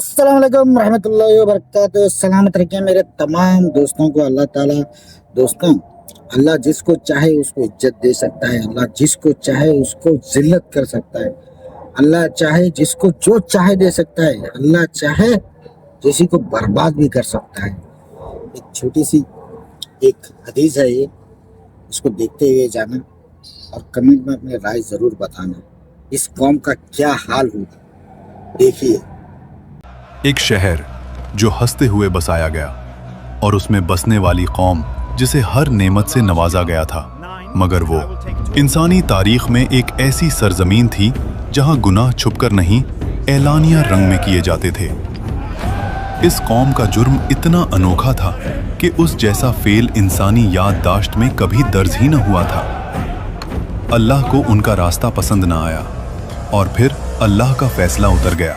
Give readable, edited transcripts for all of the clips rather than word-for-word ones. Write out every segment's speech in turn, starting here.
अस्सलाम वालेकुम रहमतुल्लाहि व बरकातुहू। सलामत रखें मेरे तमाम दोस्तों को अल्लाह ताला। दोस्तों, अल्लाह जिसको चाहे उसको इज्जत दे सकता है, अल्लाह जिसको चाहे उसको जिल्लत कर सकता है, अल्लाह चाहे जिसको जो चाहे दे सकता है, अल्लाह चाहे किसी को बर्बाद भी कर सकता है। एक छोटी सी एक हदीस है ये, इसको देखते हुए जाना और कमेंट में अपनी राय ज़रूर बताना। इस कौम का क्या हाल होगा देखिए। एक शहर जो हंसते हुए बसाया गया और उसमें बसने वाली कौम जिसे हर नेमत से नवाजा गया था, मगर वो इंसानी तारीख में एक ऐसी सरजमीन थी जहां गुनाह छुपकर नहीं, ऐलानिया रंग में किए जाते थे। इस कौम का जुर्म इतना अनोखा था कि उस जैसा फेल इंसानी याददाश्त में कभी दर्ज ही न हुआ था। अल्लाह को उनका रास्ता पसंद न आया और फिर अल्लाह का फैसला उतर गया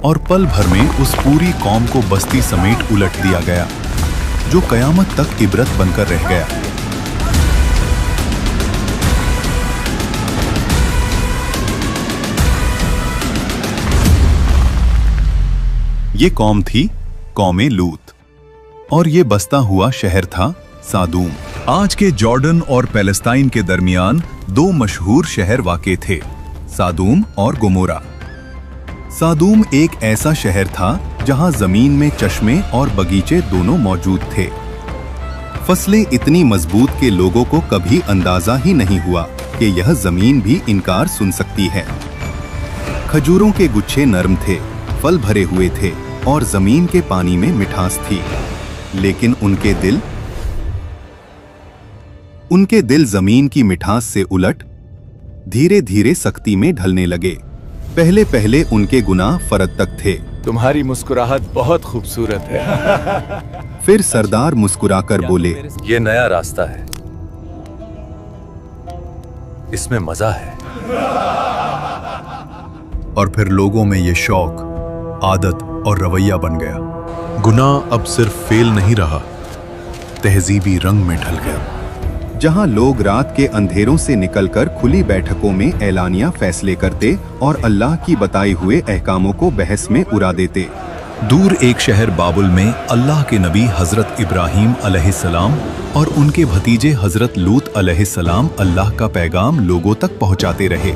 और पल भर में उस पूरी कौम को बस्ती समेट उलट दिया गया, जो कयामत तक इबरत बनकर रह गया। ये कौम थी कौमे लूत और ये बसता हुआ शहर था सादूम। आज के जॉर्डन और पैलेस्टाइन के दरमियान दो मशहूर शहर वाक़े थे, सादूम और गोमोरा। सादूम एक ऐसा शहर था जहां जमीन में चश्मे और बगीचे दोनों मौजूद थे। फसलें इतनी मजबूत के लोगों को कभी अंदाजा ही नहीं हुआ कि यह जमीन भी इनकार सुन सकती है। खजूरों के गुच्छे नरम थे, फल भरे हुए थे और जमीन के पानी में मिठास थी, लेकिन उनके दिल जमीन की मिठास से उलट धीरे धीरे सख्ती में ढलने लगे। पहले पहले उनके गुनाह फरद तक थे। तुम्हारी मुस्कुराहट बहुत खूबसूरत है। फिर सरदार मुस्कुराकर बोले, ये नया रास्ता है, इसमें मजा है। और फिर लोगों में ये शौक, आदत और रवैया बन गया। गुनाह अब सिर्फ फेल नहीं रहा, तहजीबी रंग में ढल गया। जहां लोग रात के अंधेरों से निकलकर खुली बैठकों में ऐलानिया फैसले करते और अल्लाह की बताए हुए अहकामों को बहस में उड़ा देते। दूर एक शहर बाबुल में अल्लाह के नबी हजरत इब्राहीम अलैहिस्सलाम और उनके भतीजे हजरत लूत अलैहिस्सलाम अल्लाह का पैगाम लोगों तक पहुंचाते रहे।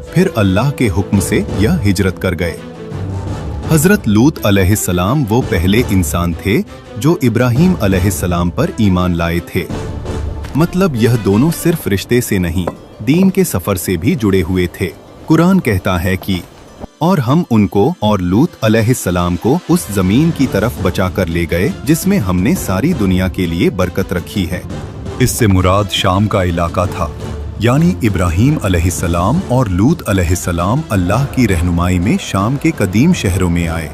फिर अल्लाह के हुक्म से यह हिजरत कर गए। हजरत लूत अलैहिस्सलाम वो पहले इंसान थे जो इब्राहीम अलैहिस्सलाम पर ईमान लाए थे। मतलब यह दोनों सिर्फ रिश्ते से नहीं, दीन के सफर से भी जुड़े हुए थे। कुरान कहता है कि और हम उनको और लूत अलैहिस्सलाम को उस जमीन की तरफ बचा कर ले गए जिसमें हमने सारी दुनिया के लिए बरकत रखी है। इससे मुराद शाम का इलाका था, यानी इब्राहीम अलैहिस्सलाम और लूत अलैहिस्सलाम अल्लाह की रहनुमाई में शाम के कदीम शहरों में आए।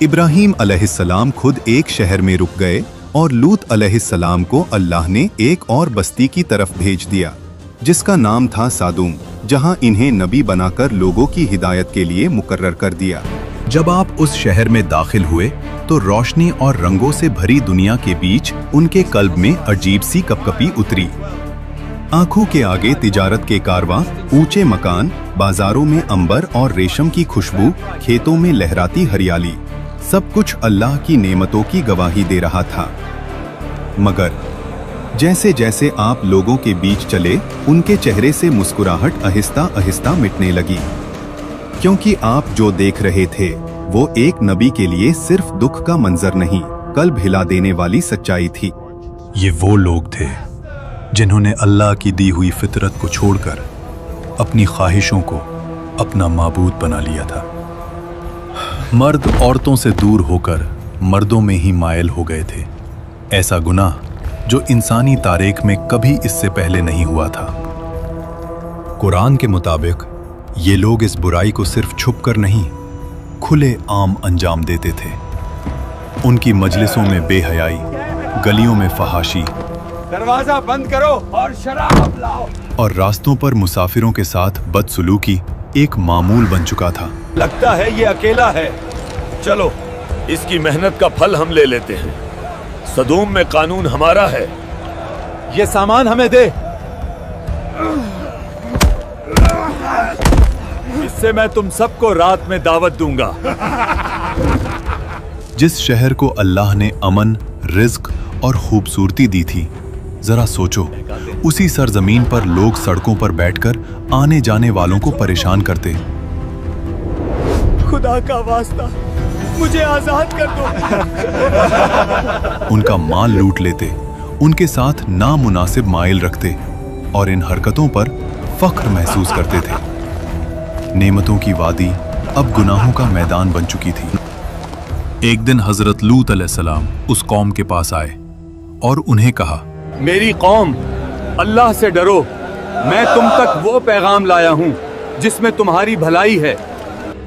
इब्राहीम अलैहिस्सलाम खुद एक शहर में रुक गए और लूत अलैहिस्सलाम को अल्लाह ने एक और बस्ती की तरफ भेज दिया जिसका नाम था सादूम, जहां इन्हें नबी बनाकर लोगों की हिदायत के लिए मुकर्रर कर दिया। जब आप उस शहर में दाखिल हुए तो रोशनी और रंगों से भरी दुनिया के बीच उनके कल्ब में अजीब सी कपकपी उतरी। आंखों के आगे तिजारत के कारवां, ऊंचे मकान, बाजारों में अंबर और रेशम की खुशबू, खेतों में लहराती हरियाली, सब कुछ अल्लाह की नेमतों की गवाही दे रहा था। मगर जैसे जैसे आप लोगों के बीच चले, उनके चेहरे से मुस्कुराहट आहिस्ता आहिस्ता मिटने लगी, क्योंकि आप जो देख रहे थे वो एक नबी के लिए सिर्फ दुख का मंजर नहीं, कल्ब हिला देने वाली सच्चाई थी। ये वो लोग थे जिन्होंने अल्लाह की दी हुई फितरत को छोड़कर अपनी ख्वाहिशों को अपना माबूद बना लिया था। मर्द औरतों से दूर होकर मर्दों में ही मायल हो गए थे। ऐसा गुनाह जो इंसानी तारीख में कभी इससे पहले नहीं हुआ था। कुरान के मुताबिक ये लोग इस बुराई को सिर्फ छुपकर नहीं, खुले आम अंजाम देते थे। उनकी मजलिसों में बेहयाई, गलियों में फहाशी, दरवाजा बंद करो और शराब लाओ, और रास्तों पर मुसाफिरों के साथ बदसलूकी एक मामूल बन चुका था। लगता है ये अकेला है, चलो इसकी मेहनत का फल हम ले लेते हैं। सदूम में कानून हमारा है, ये सामान हमें दे। इससे मैं तुम सबको रात में दावत दूंगा। जिस शहर को अल्लाह ने अमन, रिज्क और खूबसूरती दी थी, जरा सोचो, उसी सरजमीन पर लोग सड़कों पर बैठकर आने जाने वालों को परेशान करते। खुदा का वास्ता, मुझे आजाद कर दो। उनका माल लूट लेते, उनके साथ नामुनासिब माइल रखते और इन हरकतों पर फख्र महसूस करते थे। नेमतों की वादी अब गुनाहों का मैदान बन चुकी थी। एक दिन हजरत लूत अलैहिस्सलाम उस कौम के पास आए और उन्हें कहा, मेरी कौम, अल्लाह से डरो। मैं तुम तक वो पैगाम लाया हूँ जिसमें तुम्हारी भलाई है।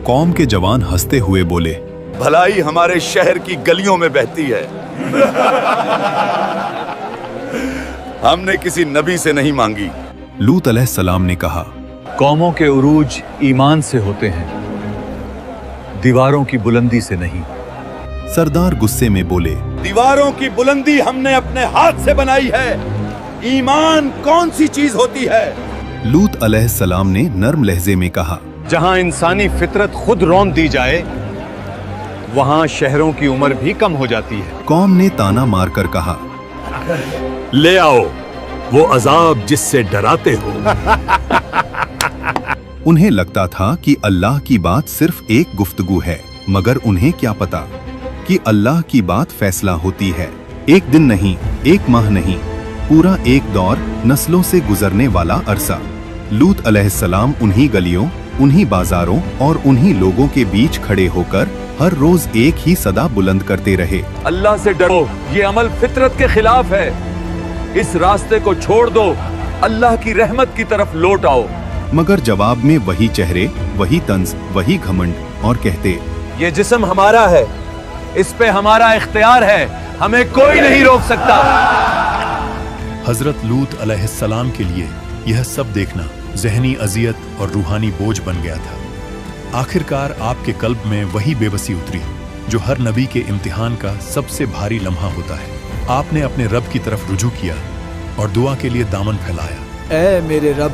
कौम के जवान हंसते हुए बोले, भलाई हमारे शहर की गलियों में बहती है। हमने किसी नबी से नहीं मांगी। लूत अलैहिस्सलाम ने कहा, कौमों के उरूज ईमान से होते हैं, दीवारों की बुलंदी से नहीं। सरदार गुस्से में बोले, दीवारों की बुलंदी हमने अपने हाथ से बनाई है। ईमान कौन सी चीज होती है? लूत अलैहिस्सलाम ने नर्म लहजे में कहा, जहां इंसानी फितरत खुद रौंद दी जाए, वहां शहरों की उम्र भी कम हो जाती है। कौम ने ताना मारकर कहा, ले आओ वो अजाब जिससे डराते हो। उन्हें लगता था कि अल्लाह की बात सिर्फ एक गुफ्तगू है, मगर उन्हें क्या पता कि अल्लाह की बात फैसला होती है। एक दिन नहीं, एक माह नहीं, पूरा एक दौर, नस्लों से गुजरने वाला अरसा। लूत अलैहिस्सलाम उन्हीं गलियों, उन्हीं बाजारों और उन्हीं लोगों के बीच खड़े होकर हर रोज एक ही सदा बुलंद करते रहे, अल्लाह से डरो, ये अमल फितरत के खिलाफ है। इस रास्ते को छोड़ दो, अल्लाह की रहमत की तरफ लौट आओ। मगर जवाब में वही चेहरे, वही तंज, वही घमंड और कहते, ये जिस्म हमारा है, इस पे हमारा इख्तियार है, हमें कोई नहीं रोक सकता। हजरत लूत अलैहिस्सलाम के लिए यह सब देखना ज़हनी अजियत और रूहानी बोझ बन गया था। आखिरकार आपके कल्ब में वही बेबसी उतरी जो हर नबी के इम्तिहान का सबसे भारी लम्हा होता है। आपने अपने रब की तरफ रुजू किया और दुआ के लिए दामन फैलाया। ऐ मेरे रब,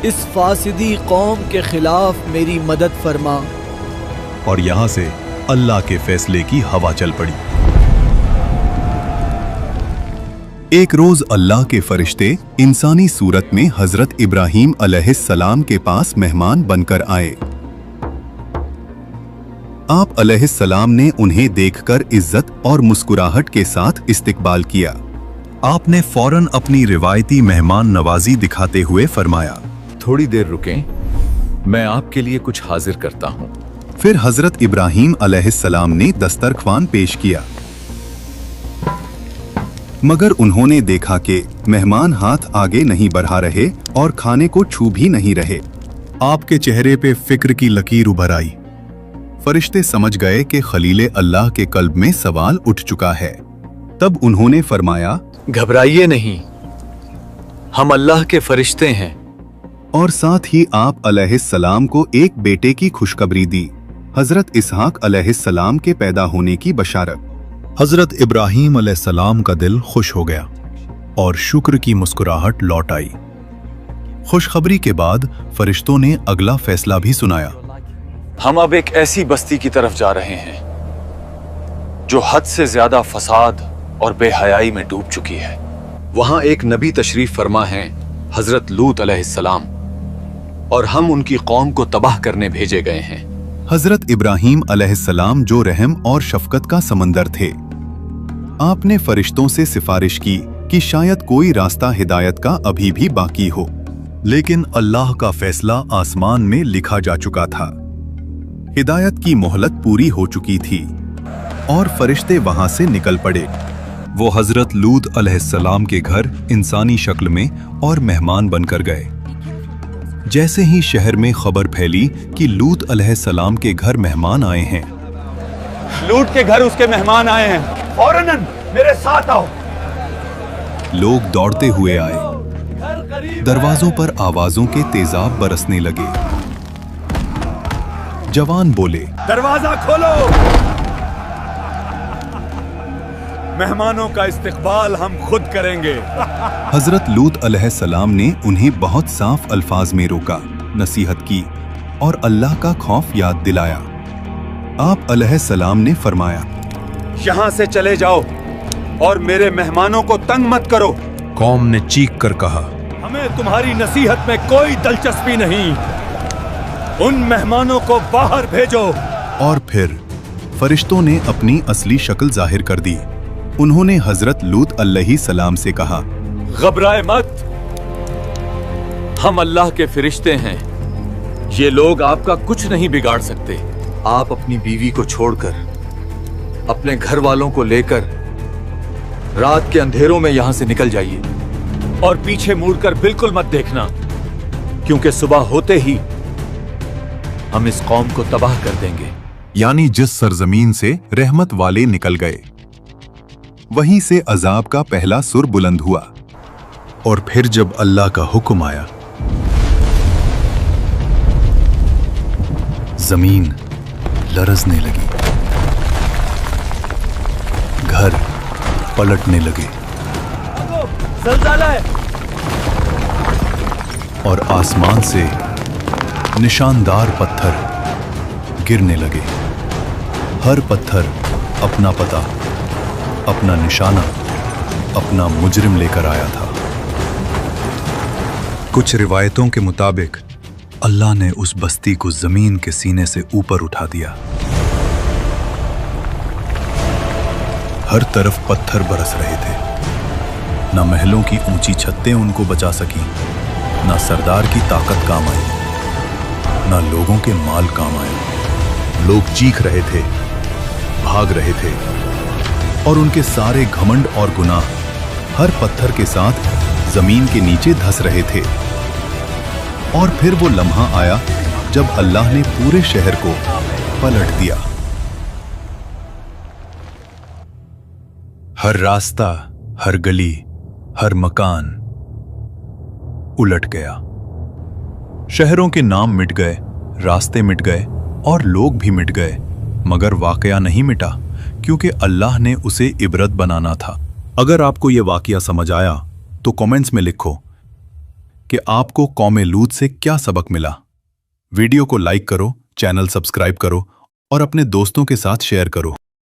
इस फासिदी कौम के खिलाफ मेरी मदद फरमा। और यहाँ से अल्लाह के फैसले की हवा चल पड़ी। एक रोज अल्लाह के फरिश्ते इंसानी सूरत में हजरत इब्राहीम अलैहिस्सलाम के पास मेहमान बनकर आए। आप अलैहिस्सलाम ने उन्हें देखकर इज्जत और मुस्कुराहट के साथ इस्तकबाल किया। आपने फौरन अपनी रिवायती मेहमान नवाजी दिखाते हुए फरमाया, थोड़ी देर रुकें, मैं आपके लिए कुछ हाजिर करता हूँ। फिर हजरत इब्राहीम अलैहिस्सलाम ने दस्तरख्वान पेश किया, मगर उन्होंने देखा कि मेहमान हाथ आगे नहीं बढ़ा रहे और खाने को छू भी नहीं रहे। आपके चेहरे पे फिक्र की लकीर उभर आई। फरिश्ते समझ गए कि खलीले अल्लाह के कल्ब में सवाल उठ चुका है। तब उन्होंने फरमाया, घबराइए नहीं, हम अल्लाह के फरिश्ते हैं। और साथ ही आप अलैहिस्सलाम को एक बेटे की खुशखबरी दी, हजरत इसहाक अलैहिस्सलाम के पैदा होने की बशारत। हजरत इब्राहीम अलैहिस्सलाम का दिल खुश हो गया और शुक्र की मुस्कुराहट लौट आई। खुशखबरी के बाद फरिश्तों ने अगला फैसला भी सुनाया। हम अब एक ऐसी बस्ती की तरफ जा रहे हैं जो हद से ज्यादा फसाद और बेहयाई में डूब चुकी है। वहां एक नबी तशरीफ फरमा है, हजरत लूत अलैहिस्सलाम, और हम उनकी कौम को तबाह करने भेजे गए हैं। हजरत इब्राहीम अलैहिस्सलाम जो रहम और शफकत का समंदर थे, आपने फरिश्तों से सिफारिश की कि शायद कोई रास्ता हिदायत का अभी भी बाकी हो, लेकिन अल्लाह का फैसला आसमान में लिखा जा चुका था। हिदायत की मोहलत पूरी हो चुकी थी और फरिश्ते वहां से निकल पड़े। वो हजरत लूत अलैहिस्सलाम के घर इंसानी शक्ल में और मेहमान बनकर गए। जैसे ही शहर में खबर फैली कि लूत अलैहिस्सलाम के घर मेहमान आए हैं, लूत के घर उसके मेहमान आए हैं, फौरन मेरे साथ आओ। लोग दौड़ते हुए आए। दरवाजों पर आवाजों के तेजाब बरसने लगे। जवान बोले, दरवाजा खोलो, मेहमानों का इस्तकबाल हम खुद करेंगे। हजरत लूत अलैहिस्सलाम ने उन्हें बहुत साफ अल्फाज में रोका। नसीहत की और अल्लाह का खौफ याद दिलाया। आप अलैहिस्सलाम ने फरमाया, यहां से चले जाओ और मेरे मेहमानों को तंग मत करो। कौम ने चीख कर कहा, हमें तुम्हारी नसीहत में कोई दिलचस्पी नहीं, उन मेहमानों को बाहर भेजो। और फिर फरिश्तों ने अपनी असली शक्ल जाहिर कर दी। उन्होंने हजरत लूत अलैहिस्सलाम से कहा, घबराए मत, हम अल्लाह के फरिश्ते हैं, ये लोग आपका कुछ नहीं बिगाड़ सकते। आप अपनी बीवी को छोड़कर अपने घर वालों को लेकर रात के अंधेरों में यहां से निकल जाइए और पीछे मुड़कर बिल्कुल मत देखना, क्योंकि सुबह होते ही हम इस कौम को तबाह कर देंगे। यानी जिस सरजमीन से रहमत वाले निकल गए, वहीं से अजाब का पहला सुर बुलंद हुआ। और फिर जब अल्लाह का हुक्म आया, जमीन लरजने लगी, घर पलटने लगे ज़लज़ला है। और आसमान से निशानदार पत्थर गिरने लगे। हर पत्थर अपना पता, अपना निशाना, अपना मुजरिम लेकर आया था। कुछ रिवायतों के मुताबिक अल्लाह ने उस बस्ती को जमीन के सीने से ऊपर उठा दिया। हर तरफ पत्थर बरस रहे थे। न महलों की ऊंची छतें उनको बचा सकी, न सरदार की ताकत काम आई, न लोगों के माल काम आए। लोग चीख रहे थे, भाग रहे थे, और उनके सारे घमंड और गुनाह हर पत्थर के साथ जमीन के नीचे धंस रहे थे। और फिर वो लम्हा आया जब अल्लाह ने पूरे शहर को पलट दिया। हर रास्ता, हर गली, हर मकान उलट गया। शहरों के नाम मिट गए, रास्ते मिट गए और लोग भी मिट गए, मगर वाकया नहीं मिटा, क्योंकि अल्लाह ने उसे इबरत बनाना था। अगर आपको यह वाकया समझ आया तो कमेंट्स में लिखो कि आपको कौमे लूत से क्या सबक मिला। वीडियो को लाइक करो, चैनल सब्सक्राइब करो और अपने दोस्तों के साथ शेयर करो।